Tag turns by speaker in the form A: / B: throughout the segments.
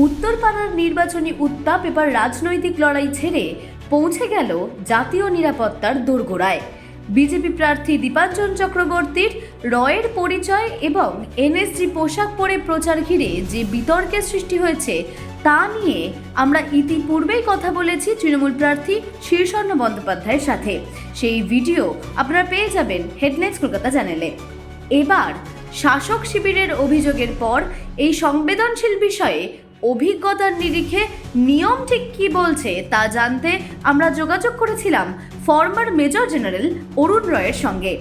A: উত্তরপাড়ার নির্বাচনী উত্তাপ এবার রাজনৈতিক লড়াই ছেড়ে পৌঁছে গেল জাতীয় নিরাপত্তার দোরগোড়ায়। বিজেপি প্রার্থী দীপাঞ্জন চক্রবর্তীর রয়ের পরিচয় এবং এনএসজি পোশাক পরে প্রচার ঘিরে যে বিতর্কের সৃষ্টি হয়েছে তা নিয়ে আমরা ইতিপূর্বেই কথা বলেছি তৃণমূল প্রার্থী শীর্ষর্ণ বন্দ্যোপাধ্যায়ের সাথে। সেই ভিডিও আপনারা পেয়ে যাবেন হেডলাইন্স কলকাতা চ্যানেলে। এবার শাসক শিবিরের অভিযোগের পর এই সংবেদনশীল বিষয়ে অভিজ্ঞতার নিরিখে নিয়ম ঠিক কী বলছে তা জানতে আমরা যোগাযোগ করেছিলাম ফরমার মেজর জেনারেল অরুণ রয়ের সঙ্গে।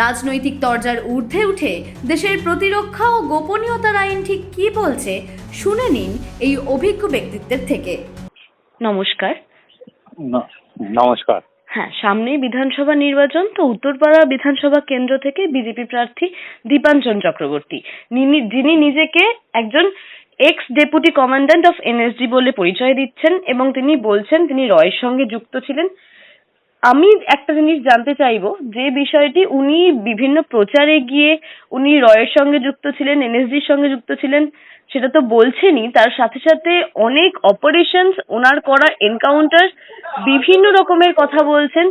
A: রাজনৈতিক তরজার ঊর্ধ্বে উঠে দেশের প্রতিরক্ষা ও গোপনীয়তার আইন ঠিক কী বলছে শুনে নিন এই অভিজ্ঞ ব্যক্তিত্বের থেকে। নমস্কার।
B: নমস্কার।
A: হ্যাঁ, সামনেই বিধানসভা নির্বাচন, তো উত্তরপাড়া বিধানসভা কেন্দ্র থেকে বিজেপি প্রার্থী দীপাঞ্জন চক্রবর্তী, যিনি নিজেকে একজন x deputy commandant of NSG বলে পরিচয় দিচ্ছেন এবং তিনি বলছেন তিনি রয়ের সঙ্গে যুক্ত ছিলেন। আমি একটা জিনিস জানতে চাইবো, যে বিষয়টি উনি বিভিন্ন প্রচারে গিয়ে উনি রয়ের সঙ্গে যুক্ত ছিলেন, এনএসজির সঙ্গে যুক্ত ছিলেন, সেটা তো বলছেনই, তার সাথে সাথে অনেক অপারেশনস, ওনার করা এনকাউন্টার, বিভিন্ন রকমের কথা বলছেন।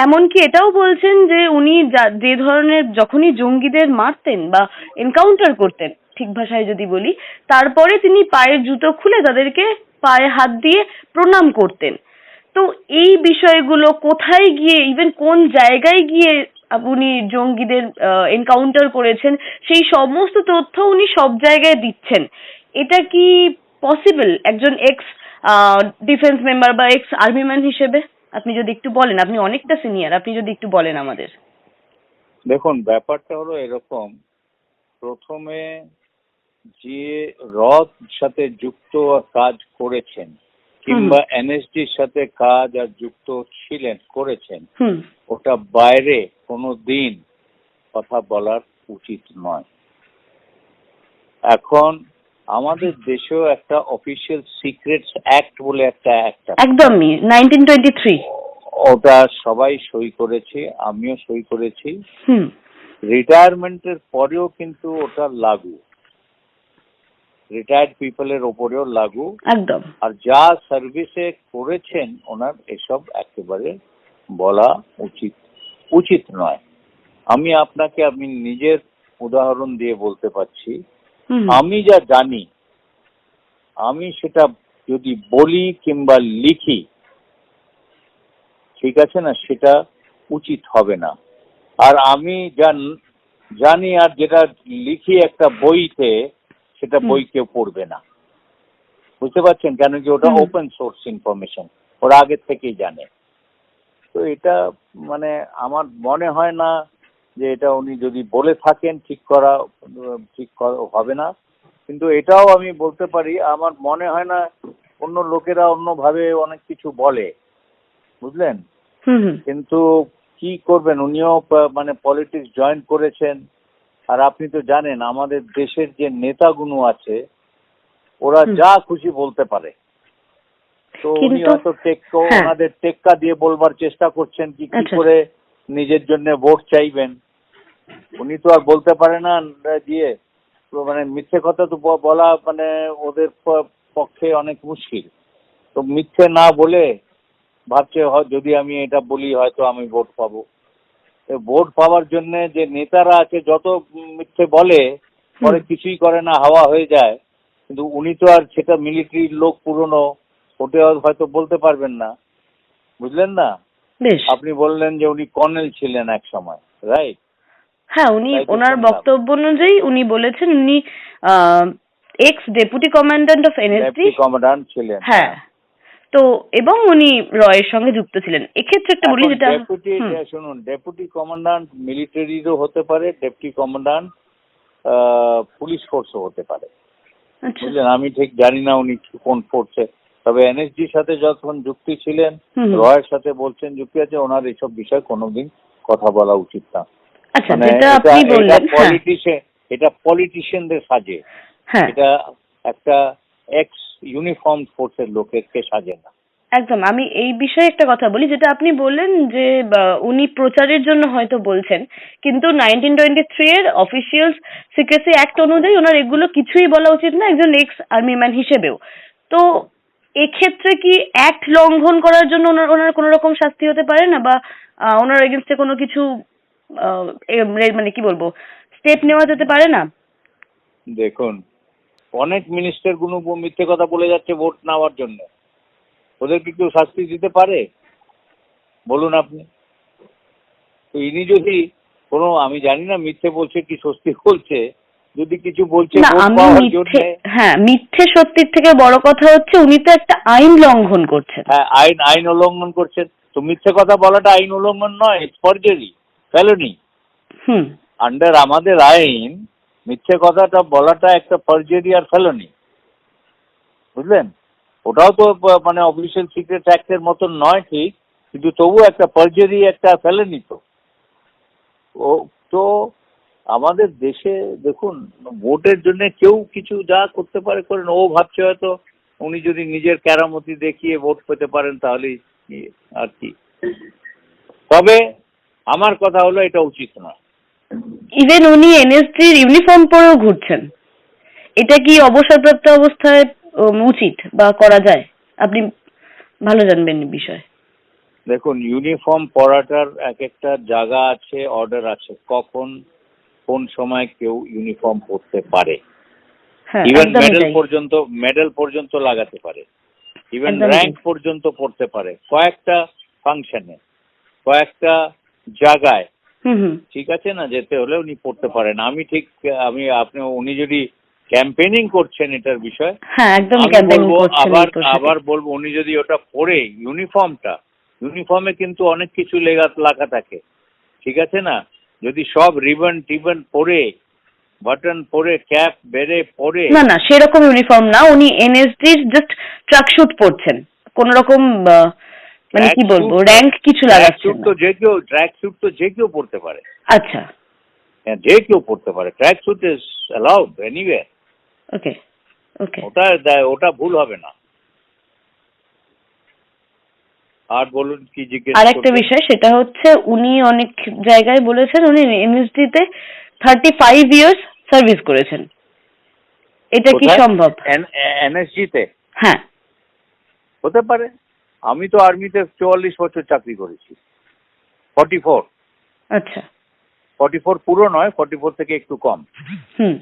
A: এমনকি এটাও বলছেন যে উনি যে ধরনের যখনই জঙ্গিদের মারতেন বা এনকাউন্টার করতেন, ঠিক ভাষায় যদি বলি, তারপরে তিনি পায়ের জুতো খুলে তাদেরকে পায়ে হাত দিয়ে প্রণাম করতেন। তো এই বিষয়গুলো কোথায় গিয়ে, ইভেন কোন জায়গায় গিয়ে উনি জঙ্গিদের এনকাউন্টার করেছেন, সেই সমস্ত তথ্য উনি সব জায়গায় দিচ্ছেন। এটা কি পসিবল একজন এক্স ডিফেন্স মেম্বার বা এক্স আর্মি ম্যান হিসেবে? আপনি যদি একটু বলেন, আপনি অনেকটা সিনিয়র, আপনি যদি একটু বলেন আমাদের।
B: দেখুন, ব্যাপারটা হলো এরকম, প্রথমে যে সাথে যুক্ত কাজ করেছেন কিংবা এনএসডির সাথে কাজ আর যুক্ত করেছেন, ওটা বাইরে কোনো দিন কথা বলার উচিত নয়। এখন আমাদের দেশেও একটা অফিসিয়াল সিক্রেটস অ্যাক্ট বলে একটা অ্যাক্ট আছে,
A: একদমই 1923,
B: ওটা সবাই সই করেছে, আমিও সই করেছি। রিটায়ারমেন্টের পরেও কিন্তু ওটা লাগু, রিটায়ার্ড পিপলের ওপরেও লাগু।
A: একদম।
B: আর যা সার্ভিসে করেছেন ওনার এসব একেবারে বলা উচিত নয়। আমি নিজের উদাহরণ দিয়ে বলতে পারছি, আমি যা জানি, আমি সেটা যদি বলি কিংবা লিখি, ঠিক আছে না, সেটা উচিত হবে না। আর আমি যা জানি আর যেটা লিখি একটা বইতে, সেটা বই কেউ পড়বে না, বুঝতে পারছেন? কেন কি ওটা ওপেন সোর্স ইনফরমেশন, ওরা আগে থেকেই জানে। তো এটা মানে আমার মনে হয় না যে এটা উনি যদি বলে থাকেন ঠিক হবে না। কিন্তু এটাও আমি বলতে পারি, আমার মনে হয় না অন্য লোকেরা অন্যভাবে অনেক কিছু বলে, বুঝলেন? কিন্তু কি করবেন, উনিও মানে পলিটিক্স জয়েন করেছেন। আর আপনি তো জানেন আমাদের দেশের যে নেতাগুলো আছে ওরা যা খুশি বলতে পারে। তো উনি হয়তো ওনাদের টেক্কা দিয়ে বলবার চেষ্টা করছেন কি করে নিজের জন্য ভোট চাইবেন। উনি তো আর বলতে পারে না দিয়ে, মানে মিথ্যে কথা তো বলা মানে ওদের পক্ষে অনেক মুশকিল। তো মিথ্যে না বলে ভাবছে যদি আমি এটা বলি হয়তো আমি ভোট পাবো। ভোট পাওয়ার জন্য যে নেতারা আছে যত মিথ্যে বলে, পরে কিছুই করে না, হাওয়া হয়ে যায়। কিন্তু উনি তো আর সেটা মিলিটারির লোক পুরনো, ওটা হয়তো বলতে পারবেন না, বুঝলেন না? আপনি বললেন যে উনি কর্নেল ছিলেন এক সময়, রাইট?
A: হ্যাঁ, উনি ওনার বক্তব্য অনুযায়ী উনি বলেছেন উনি x deputy commandant of NSG
B: commandant ছিলেন।
A: হ্যাঁ, তো এবং উনি রয়ের সঙ্গে যুক্ত ছিলেন। এক্ষেত্রে একটা বলি, যেটা
B: শুনুন, ডেপুটি কমান্ড্যান্ট মিলিটারিরও হতে পারে, ডেপুটি কমান্ড্যান্ট পুলিশ ফোর্সও হতে পারে, বুঝলেন? আমি ঠিক জানি না উনি কোন ফোর্সে, তবে এনএসজির সাথে যখন যুক্তি ছিলেন, রয়ের সাথে বলছেন যুক্তি আছে, ওনার এইসব বিষয়ে কোনোদিন কথা বলা উচিত না। এটা পলিটিশিয়ানদের সাজে, এটা একটা এক্স ইউনিফর্ম ফোর্সের লোকেরকে সাজে না।
A: একদম। আমি এই বিষয়ে একটা কথা বলি, যেটা আপনি বললেন যে উনি প্রচারের জন্য হয়তো বলছেন, কিন্তু 1923 এর অফিসিয়াল সিক্রেসি অ্যাক্ট অনুযায়ী ওনার এগুলো কিছুই বলা উচিত না, একজন এক্স আর্মি ম্যান হিসেবেও। তো এক্ষেত্রে কি অ্যাক্ট লঙ্ঘন করার জন্য ওনার কোনো রকম শাস্তি হতে পারে না, বা ওনার এগেনস্টে কোনো কিছু মানে কি বলবো, স্টেপ নেওয়া যেতে পারে না?
B: দেখুন, অনেক মিনিস্টার গুলো মিথ্যে কথা বলে যাচ্ছে ভোট নেওয়ার জন্য, ওদেরকে কেউ শাস্তি দিতে পারে বলুন আপনি? তো ইনি যদি কোনো, আমি জানি না মিথ্যে বলছে কি সত্যি বলছে, যদি কিছু বলছে
A: না,
B: ভোট
A: আমি
B: পাওয়ার জন্য,
A: মিথ্যে, হ্যাঁ, মিথ্যে সত্যির থেকে বড় কথা হচ্ছে উনি তো একটা আইন লঙ্ঘন করছেন।
B: হ্যাঁ, আইন উল্লঙ্ঘন করছেন। তো মিথ্যে কথা বলাটা আইন উল্লঙ্ঘন নয়, ফরজেরি, ফেলনি।
A: হুম।
B: আন্ডার আমাদের আইন মিথ্যে কথাটা বলাটা একটা ফরজেরি আর ফেলনি, বুঝলেন? ওটাও তো মানে অফিসিয়াল সিক্রেট অ্যাক্টের মতন নয় ঠিক, কিন্তু তবুও একটা ফরজেরি, একটা ফেলনি তো। ও তো আমাদের দেশে দেখুন, ভোটের জন্য কেউ কিছু যা করতে পারে করেন। ও ভাবছে হয়তো উনি যদি নিজের কেরামতি দেখিয়ে ভোট পেতে পারেন তাহলেই আর কি। তবে আমার কথা হলো এটা উচিত নয়।
A: ইভেন উনি এনএসজির ইউনিফর্ম পরেও ঘুরছেন, এটা কি অবসরপ্রাপ্ত অবস্থায় উচিত বা করা যায়? আপনি ভালো জানবেন এই বিষয়ে।
B: দেখুন, ইউনিফর্ম পরাটার এক একটা জায়গা আছে, অর্ডার আছে, কখন কোন সময় কেউ ইউনিফর্ম পরতে পারে।
A: হ্যাঁ,
B: ইভেন
A: একদমই তাই।
B: মেডেল পর্যন্ত লাগাতে পারে, ইভেন
A: একদমই
B: র্যাঙ্ক
A: তাই।
B: পর্যন্ত পড়তে পারে কয়েকটা ফাংশনে, কয়েকটা জায়গায়।
A: হুম হুম।
B: ঠিক আছে না, যেতে হলে উনি পড়তে পারেন। উনি যদি ক্যাম্পেইনিং করছেন এটার বিষয়,
A: হ্যাঁ, একদমই
B: আমি
A: ক্যাম্পেইনিং
B: বলবো,
A: করছেন এই পোশাকে।
B: আবার বলবো, উনি যদি ওটা পরে ইউনিফর্মে কিন্তু অনেক কিছু লেখা থাকে, ঠিক আছে না? যদি সব রিবন টিবন পরে, বাটন পরে, ক্যাপ বেড়ে পরে,
A: না না, সেরকম ইউনিফর্ম না, উনি এনএসজির জাস্ট ট্রাক শুট পরছেন, কোন রকম মানে
B: ট্র্যাক
A: কি বলবো,
B: স্যুট
A: র্যাঙ্ক কিছু লাগাচ্ছেন না।
B: ট্র্যাক স্যুট তো যে কেউ পড়তে পারে।
A: আচ্ছা।
B: হ্যাঁ, যে কেউ পড়তে পারে, tracksuit is allowed anyway.
A: Okay okay.
B: ওটা ভুল হবে না। আর বলুন কি জিজ্ঞেস
A: আর একটা
B: করছেন?
A: বিষয়, সেটা হচ্ছে উনি অনেক জায়গায় বলেছেন উনি এনএসজি-তে 35 ইয়ার্স সার্ভিস করেছেন। এটা কি
B: কোথায়?
A: সম্ভব?
B: এনএসজি-তে?
A: হ্যাঁ।
B: হতে পারে। আমি তো আর্মিতে 44 বছর চাকরি করেছি। 44।
A: আচ্ছা।
B: 44 পুরো নয়, 44 থেকে একটু কম।
A: হুম।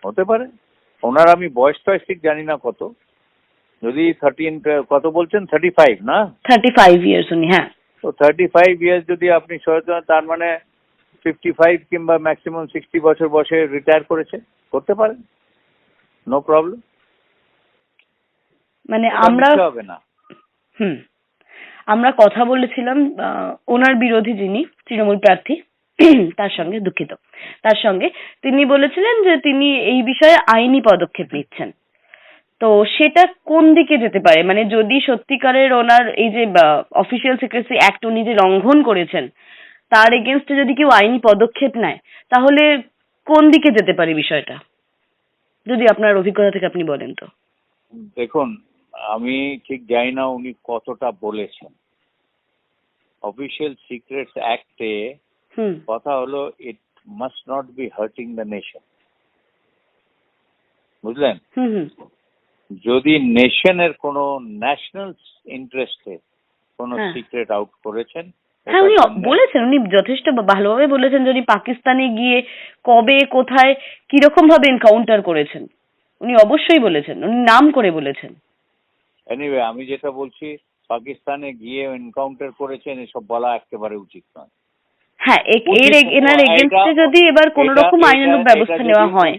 B: হতে পারে। ওনার আমি বয়স টয়স ঠিক জানি না কত। যদি 13 কত বলছেন, 35 না?
A: 35 ইয়ার্স উনি, হ্যাঁ।
B: তো 35 ইয়ার্স যদি আপনি সচেতন, তার মানে 55 কিংবা ম্যাক্সিমাম 60 বছর বয়সে রিটায়ার করেছে, করতে পারেন, নো প্রবলেম।
A: মানে
B: ওটা
A: আমরা,
B: মিথ্যে হবে না।
A: হুম, আমরা কথা বলেছিলাম ওনার বিরোধী যিনি তৃণমূল প্রার্থী তার সঙ্গে, দুঃখিত, তার সঙ্গে। তিনি বলেছিলেন যে তিনি এই বিষয়ে আইনি পদক্ষেপ নিচ্ছেন। তো সেটা কোন দিকে যেতে পারে? মানে যদি সত্যিকারের ওনার এই যে অফিসিয়াল সিক্রেসি অ্যাক্ট উনি যে লঙ্ঘন করেছেন, তার এগেনস্টে যদি কেউ আইনি পদক্ষেপ নেয়, তাহলে কোন দিকে যেতে পারে বিষয়টা? যদি আপনার অভিজ্ঞতা থেকে আপনি বলেন তো।
B: দেখুন, আমি ঠিক জানি না উনি কতটা বলেছেন। অফিসিয়াল সিক্রেটস অ্যাক্টে
A: হুম
B: কথা হলো, it must not be hurting the nation, বুঝলেন?
A: হুম হুম।
B: যদি নেশনের কোনো ন্যাশনাল ইন্টারেস্টে কোনো
A: হ্যাঁ
B: সিক্রেট আউট করেছেন,
A: হ্যাঁ,
B: ওটার
A: উনি
B: জন্য
A: বলেছেন, উনি যথেষ্ট ভালোভাবে বলেছেন যে উনি পাকিস্তানে গিয়ে কবে, কোথায়, কিরকম ভাবে এনকাউন্টার করেছেন। উনি অবশ্যই বলেছেন, উনি নাম করে বলেছেন।
B: এনিওয়ে, আমি যেটা বলছি, পাকিস্তানে গিয়ে এনকাউন্টার করেছেন এসব বলা একেবারে উচিত নয়।
A: হ্যাঁ, এনার
B: এটা
A: এগেনস্টে যদি এবার কোন
B: এটা
A: রকম
B: এটা
A: আইনানুগ
B: এটা
A: ব্যবস্থা
B: যদি
A: নেওয়া হয়।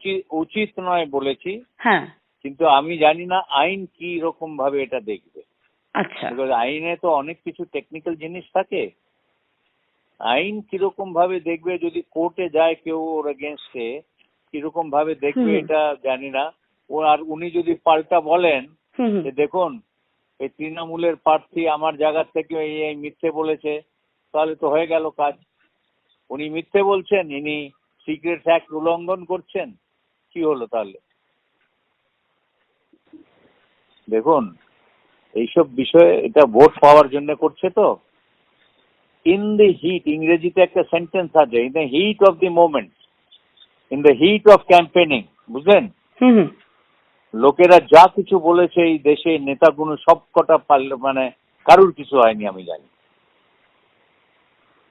B: উচিত নয় বলেছি,
A: হ্যাঁ।
B: কিন্তু আমি জানি না আইন কি রকম ভাবে এটা দেখবে।
A: আচ্ছা।
B: বিকজ আইনে তো অনেক কিছু টেকনিক্যাল জিনিস থাকে। আইন কিরকম ভাবে দেখবে, যদি কোর্টে যায় কেউ ওর এগেনস্টে, কিরকম ভাবে দেখবে
A: হুম
B: এটা জানি না। আর উনি যদি পাল্টা বলেন
A: হুম হুম।
B: যে দেখুন, এই তৃণমূলের প্রার্থী আমার জায়গা থেকে এই মিথ্যে বলেছে, তাহলে তো হয়ে গেল কাজ। উনি মিথ্যে বলছেন, ইনি সিক্রেট অ্যাক্ট উল্লঙ্ঘন করছেন, কি হলো তাহলে? দেখুন, এইসব বিষয়ে এটা ভোট পাওয়ার জন্য করছে তো। ইন দ্য হিট, ইংরেজিতে একটা সেন্টেন্স আছে, in the heat of the moment, in the heat of campaigning, বুঝলেন?
A: হুম হুম
B: লোকেরা যা কিছু বলেছে এই দেশে নেতাগুলো সব কটা মানে কারুর কিছু হয়নি আমি জানি।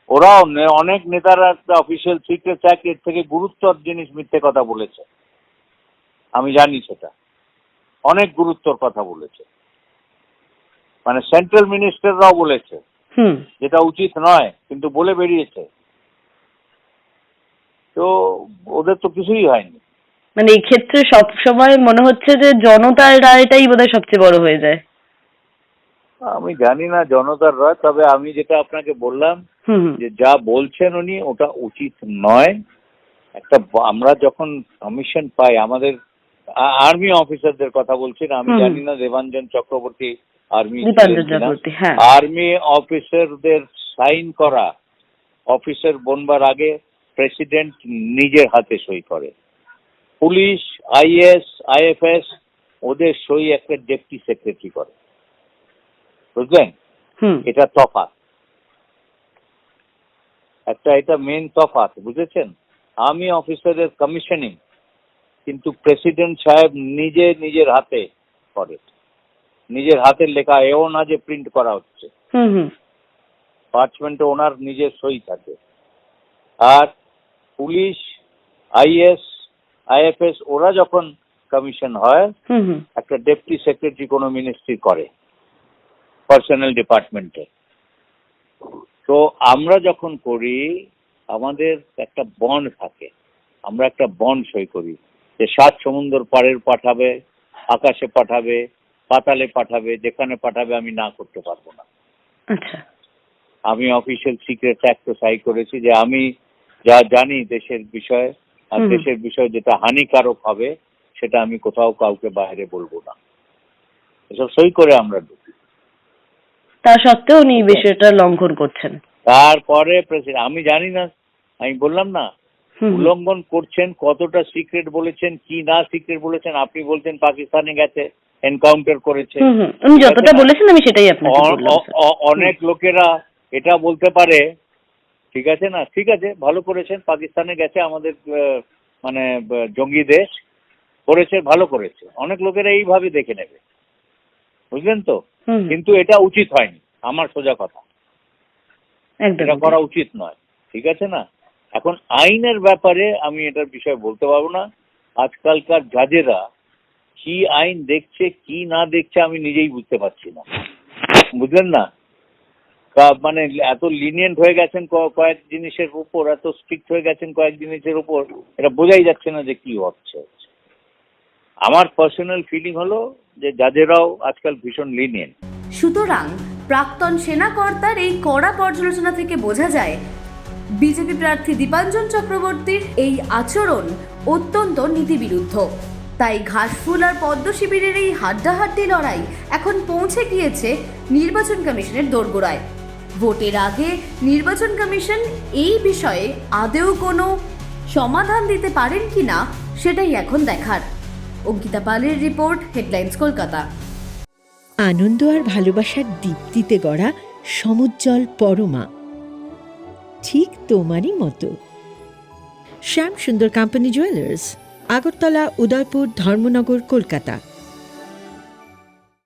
B: ওরাও অনেক নেতারা অফিসিয়াল সিক্রেট অ্যাক্ট এর থেকে গুরুত্বর জিনিস মিথ্যে কথা বলেছে, আমি জানি সেটা। অনেক গুরুত্বর কথা বলেছে, মানে সেন্ট্রাল মিনিস্টাররাও বলেছে,
A: হুম
B: যেটা উচিত নয় কিন্তু বলে বেরিয়েছে। তো ওদের তো কিছুই হয়নি।
A: মানে এই ক্ষেত্রে সব সময় মনে হচ্ছে যে জনতার রায়টাই বোধহয় সবচেয়ে বড় হয়ে যায়।
B: আমি জানি না জনতার রায়, তবে আমি যেটা আপনাকে বললাম
A: হুম হুম
B: যে যা বলছেন উনি ওটা উচিত নয়। একটা আমরা যখন কমিশন পাই আমাদের আর্মি অফিসারদের কথা বলছি না, আমি
A: হুম।
B: জানি না দেবাঞ্জন চক্রবর্তী আর্মি
A: দীপাঞ্জন চক্রবর্তী, হ্যাঁ।
B: আর্মি অফিসারদের সাইন করা, অফিসার বনবার আগে প্রেসিডেন্ট নিজের হাতে সই করে। পুলিশ, আইএস, আইএফএস ওদের সই একটা ডেপুটি সেক্রেটারি করে, বুঝলেন?
A: হুম
B: এটা তফাৎ, এটা মেন তফাৎ, বুঝেছেন? আর্মি অফিসারের কমিশনিং কিন্তু প্রেসিডেন্ট সাহেব নিজে নিজের হাতে করে, নিজের হাতের লেখা, এও না যে প্রিন্ট করা হচ্ছে।
A: হুম হুম
B: পার্চমেন্টে ওনার নিজের সই থাকে। আর পুলিশ, আইএস, আইএফএস ওরা যখন কমিশন হয়
A: হুম হুম
B: একটা ডেপুটি সেক্রেটারি কোনো মিনিস্ট্রি করে পার্সোনাল ডিপার্টমেন্টে। তো আমরা যখন করি আমাদের একটা বন্ড থাকে, আমরা একটা বন্ড সই করি যে 7 সমুদ্র পাড়ের পাঠাবে, আকাশে পাঠাবে, পাতালে পাঠাবে, যেখানে পাঠাবে আমি না করতে পারবো না।
A: আচ্ছা।
B: আমি অফিসিয়াল সিক্রেট অ্যাক্ট সাই করেছি যে আমি যা জানি দেশের বিষয়ে, আর
A: হুম।
B: দেশের বিষয়ে যেটা হানিকারক হবে সেটা আমি কোথাও কাউকে বাইরে বলবো না। এসব সই করে আমরা ঢুকি।
A: তা সত্ত্বেও উনি এই বিষয়টা লঙ্ঘন করছেন।
B: তারপরে প্রেসিডেন্ট, আমি জানি না, আমি বললাম না
A: হুম হুম
B: উল্লঙ্ঘন করছেন, কতটা সিক্রেট বলেছেন কি না সিক্রেট বলেছেন। আপনি বলছেন পাকিস্তানে গেছে, এনকাউন্টার করেছে,
A: হুম হুম উনি
B: ঠিক আছে
A: যতটা
B: না?
A: বলেছেন আমি সেটাই আপনাকে বললাম, স্যার।
B: অনেক লোকেরা এটা বলতে পারে, ঠিক আছে না, ঠিক আছে ভালো করেছেন, পাকিস্তানে গেছে আমাদের মানে জঙ্গি দেশ করেছে, ভালো করেছে, অনেক লোকেরা এইভাবে দেখে নেবে, বুঝলেন তো?
A: হুম হুম,
B: কিন্তু এটা উচিত হয়নি, আমার সোজা কথা,
A: একদম
B: এটা করা উচিত নয়, ঠিক আছে না? এখন আইনের ব্যাপারে আমি এটার বিষয়ে বলতে পারবো না। আজকালকার জাজেরা কি আইন দেখছে কি না দেখছে আমি নিজেই বুঝতে পারছি না, বুঝলেন না? মানে এত লিনিয়েন্ট হয়ে গেছেন কয়েক জিনিসের উপর, এত স্ট্রিক্ট হয়ে গেছেন কয়েক জিনিসের উপর, এটা বোঝাই যাচ্ছে না যে কি হচ্ছে। আমার পার্সোনাল ফিলিং হলো যে জাজেরাও আজকাল ভীষণ লিনিয়েন্ট।
C: সুতরাং প্রাক্তন সেনা কর্তার এই কড়া পর্যালোচনা থেকে বোঝা যায় বিজেপি প্রার্থী দীপাঞ্জন চক্রবর্তীর এই আচরণ অত্যন্ত নীতিবিরুদ্ধ। তাই ঘাসফুল আর পদ্ম শিবিরের এই হাড্ডাহাড্ডি লড়াই এখন পৌঁছে গিয়েছে নির্বাচন কমিশনের দোরগোড়ায়। ভোটের আগে নির্বাচন কমিশন এই বিষয়ে আদেও কোনো সমাধান দিতে পারেন কিনা সেটাই এখন দেখার। অঙ্কিতা পালের রিপোর্ট, হেডলাইন্স, কলকাতা।
D: আনন্দ আর ভালোবাসার দীপ্তিতে গড়া সমুজ্জ্বল পরমা, ঠিক তোমারই মতো। শ্যাম সুন্দর কোম্পানি জুয়েলার্স, আগরতলা, উদয়পুর, ধর্মনগর, কলকাতা।